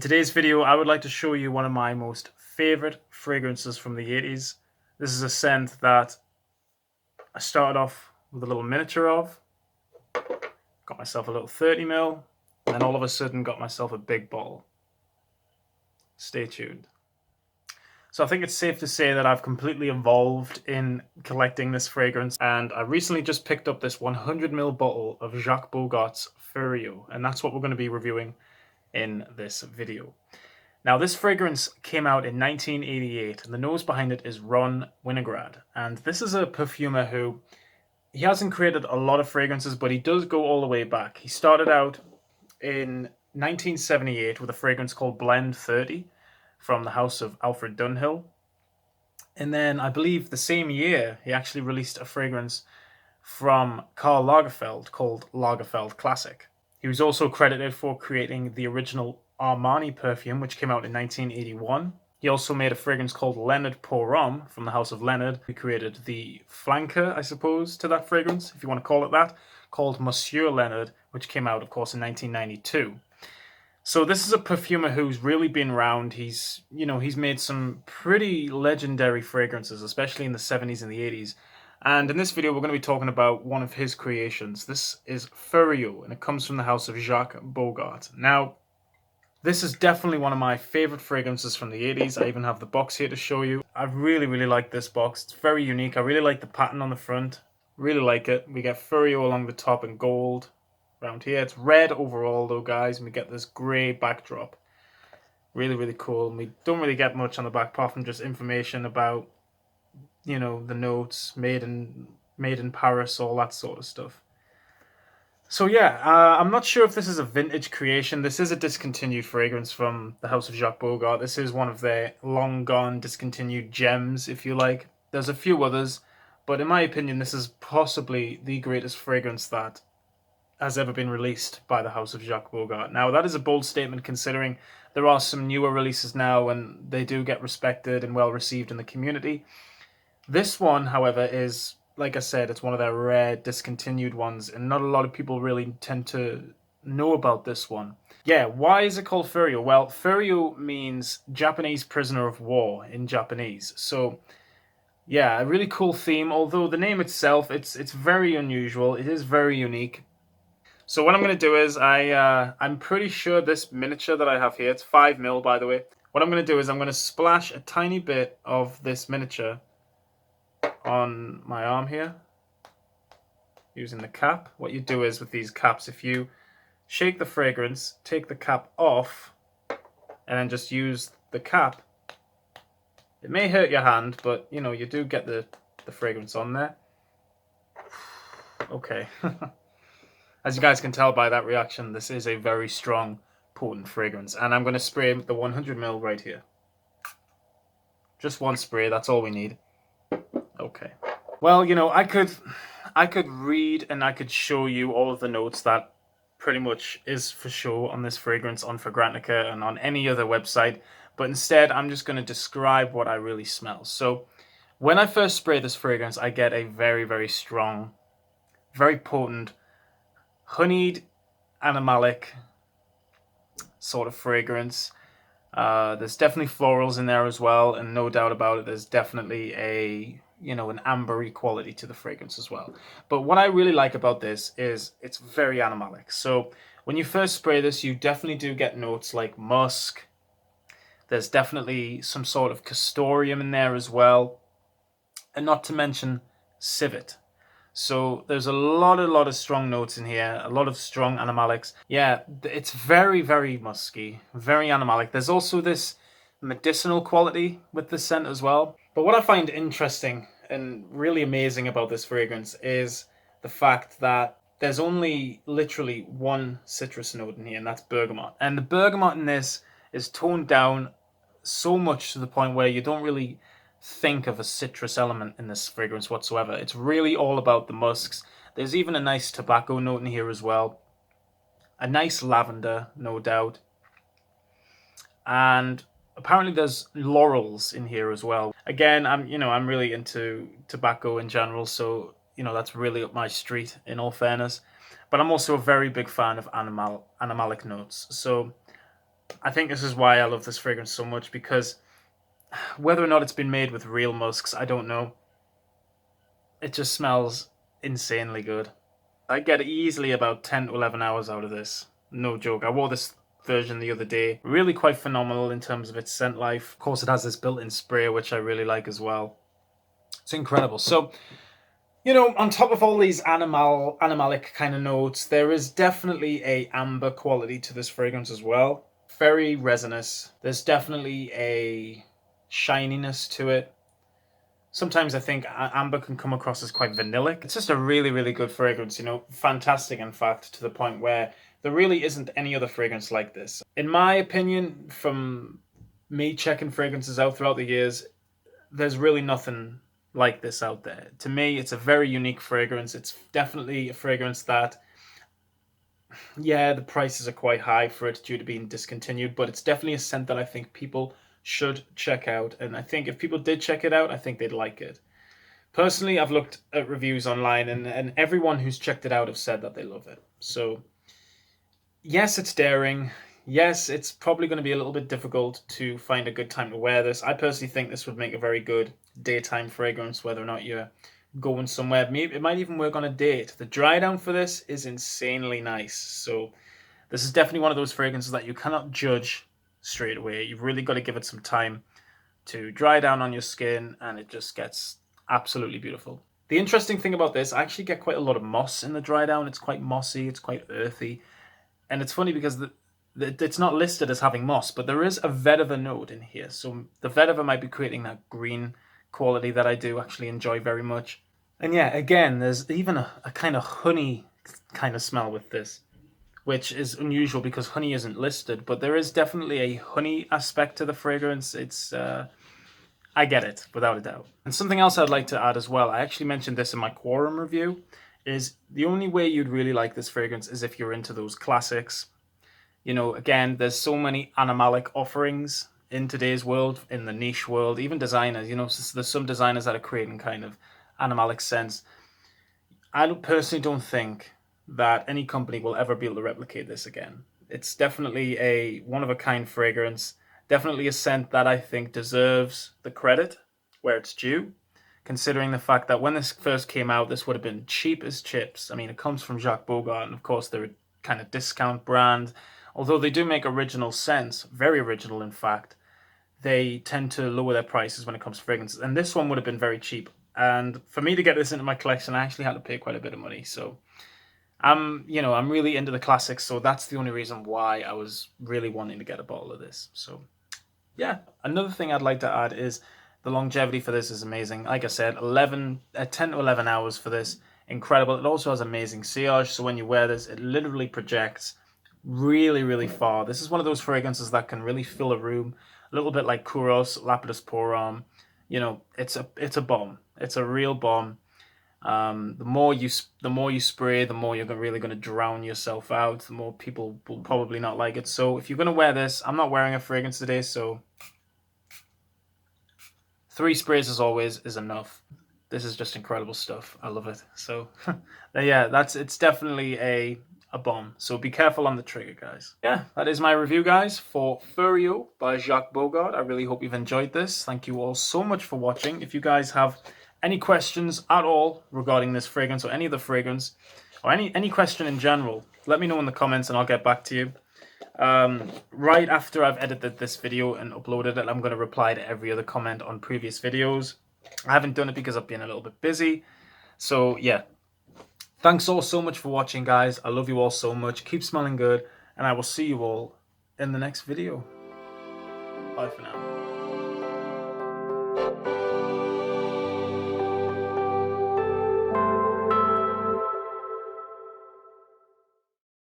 today's video, I would like to show you one of my most favorite fragrances from the 80s. This is a scent that I started off with a little miniature of, got myself a little 30ml, and then all of a sudden got myself a big bottle. Stay tuned. So I think it's safe to say that I've completely evolved in collecting this fragrance, and I recently just picked up this 100ml bottle of Jacques Bogart's Furyo, and that's what we're going to be reviewing in this video. Now, this fragrance came out in 1988, and the nose behind it is Ron Winograd. And this is a perfumer who, he hasn't created a lot of fragrances, but he does go all the way back. He started out in 1978 with a fragrance called Blend 30 from the house of Alfred Dunhill. And then I believe the same year, he actually released a fragrance from Karl Lagerfeld called Lagerfeld Classic. He was also credited for creating the original Armani perfume, which came out in 1981. He also made a fragrance called Leonard Pour Homme from the house of Leonard. He created the flanker, I suppose, to that fragrance, if you want to call it that, called Monsieur Leonard, which came out, of course, in 1992. So this is a perfumer who's really been around. He's made some pretty legendary fragrances, especially in the 70s and the 80s. And in this video, we're going to be talking about one of his creations. This is Furyo, and it comes from the house of Jacques Bogart. Now, this is definitely one of my favorite fragrances from the 80s. I even have the box here to show you. I really, really like this box. It's very unique. I really like the pattern on the front. Really like it. We get Furyo along the top in gold. Around here, it's red overall though, guys. And we get this grey backdrop. Really, really cool. And we don't really get much on the back apart from just information about, you know, the notes, made in Paris, all that sort of stuff. So yeah, I'm not sure if this is a vintage creation. This is a discontinued fragrance from the house of Jacques Bogart. This is one of their long gone discontinued gems, if you like. There's a few others, but in my opinion, this is possibly the greatest fragrance that has ever been released by the house of Jacques Bogart. Now, that is a bold statement considering there are some newer releases now and they do get respected and well received in the community. This one, however, is, like I said, it's one of their rare discontinued ones, and not a lot of people really tend to know about this one. Yeah, why is it called Furyo? Well, Furyo means Japanese prisoner of war in Japanese. So, yeah, a really cool theme, although the name itself, it's very unusual. It is very unique. So what I'm going to do is, I'm pretty sure this miniature that I have here, it's 5ml by the way. What I'm going to do is I'm going to splash a tiny bit of this miniature on my arm here using the cap. What you do is with these caps, if you shake the fragrance, take the cap off, and then just use the cap, it may hurt your hand, but you know, you do get the fragrance on there. Okay. As you guys can tell by that reaction, this is a very strong, potent fragrance, and I'm going to spray the 100ml right here. Just one spray, that's all we need. Okay. Well, you know, I could read and I could show you all of the notes that pretty much is for show on this fragrance on Fragrantica and on any other website, but instead I'm just going to describe what I really smell. So when I first spray this fragrance, I get a very, very strong, very potent, honeyed, animalic sort of fragrance. There's definitely florals in there as well, and no doubt about it, there's definitely an ambery quality to the fragrance as well. But what I really like about this is it's very animalic. So when you first spray this, you definitely do get notes like musk. There's definitely some sort of castoreum in there as well, and not to mention civet. So there's a lot of strong notes in here, a lot of strong animalics. Yeah, it's very, very musky, very animalic. There's also this medicinal quality with the scent as well. But what I find interesting and really amazing about this fragrance is the fact that there's only literally one citrus note in here, and that's bergamot. And the bergamot in this is toned down so much to the point where you don't really think of a citrus element in this fragrance whatsoever. It's really all about the musks. There's even a nice tobacco note in here as well. A nice lavender, no doubt. And apparently there's laurels in here as well. Again, I'm really into tobacco in general, so that's really up my street in all fairness. But I'm also a very big fan of animalic notes. So I think this is why I love this fragrance so much, because whether or not it's been made with real musks, I don't know. It just smells insanely good. I get easily about 10 to 11 hours out of this. No joke. I wore this version the other day. Really quite phenomenal in terms of its scent life. Of course, it has this built-in spray, which I really like as well. It's incredible. So, you know, on top of all these animalic kind of notes, there is definitely a amber quality to this fragrance as well. Very resinous. There's definitely a shininess to it. Sometimes I think amber can come across as quite vanillic. It's just a really, really good fragrance, you know, fantastic in fact, to the point where there really isn't any other fragrance like this. In my opinion, from me checking fragrances out throughout the years, there's really nothing like this out there. To me, it's a very unique fragrance. It's definitely a fragrance that, yeah, the prices are quite high for it due to being discontinued, but it's definitely a scent that I think people should check out. And I think if people did check it out, I think they'd like it. Personally, I've looked at reviews online, and everyone who's checked it out have said that they love it. So, yes, it's daring. Yes, it's probably going to be a little bit difficult to find a good time to wear this. I personally think this would make a very good daytime fragrance, whether or not you're going somewhere. Maybe it might even work on a date. The dry down for this is insanely nice. So this is definitely one of those fragrances that you cannot judge straight away. You've really got to give it some time to dry down on your skin, and it just gets absolutely beautiful. The interesting thing about this, I actually get quite a lot of moss in the dry down. It's quite mossy, it's quite earthy. And it's funny because it's not listed as having moss, but there is a vetiver note in here. So the vetiver might be creating that green quality that I do actually enjoy very much. And yeah, again, there's even a kind of honey kind of smell with this, which is unusual because honey isn't listed, but there is definitely a honey aspect to the fragrance. It's I get it, without a doubt. And something else I'd like to add as well, I actually mentioned this in my Quorum review, is the only way you'd really like this fragrance is if you're into those classics. You know, again, there's so many animalic offerings in today's world, in the niche world, even designers, you know, there's some designers that are creating kind of animalic scents. I personally don't think that any company will ever be able to replicate this again. It's definitely a one-of-a-kind fragrance, definitely a scent that I think deserves the credit where it's due, considering the fact that when this first came out, this would have been cheap as chips. I mean, it comes from Jacques Bogart, and of course they're a kind of discount brand. Although they do make original scents, very original in fact, they tend to lower their prices when it comes to fragrances. And this one would have been very cheap. And for me to get this into my collection, I actually had to pay quite a bit of money. So I'm really into the classics. So that's the only reason why I was really wanting to get a bottle of this. So yeah, another thing I'd like to add is the longevity for this is amazing. Like I said, 10 to 11 hours for this. Incredible. It also has amazing sillage. So when you wear this, it literally projects really, really far. This is one of those fragrances that can really fill a room, a little bit like Kouros, Lapidus You know, it's a bomb. It's a real bomb. The more you spray, the more you're really going to drown yourself out. The more people will probably not like it. So if you're going to wear this, I'm not wearing a fragrance today, so 3 sprays as always is enough. This is just incredible stuff. I love it. So yeah, it's definitely a bomb. So be careful on the trigger, guys. Yeah, that is my review, guys, for Furyo by Jacques Bogart. I really hope you've enjoyed this. Thank you all so much for watching. If you guys have any questions at all regarding this fragrance or any other fragrance, or any question in general, let me know in the comments and I'll get back to you. Right after I've edited this video and uploaded it, I'm going to reply to every other comment on previous videos. I haven't done it because I've been a little bit busy. So yeah, thanks all so much for watching, guys. I love you all so much. Keep smelling good, and I will see you all in the next video. Bye for now.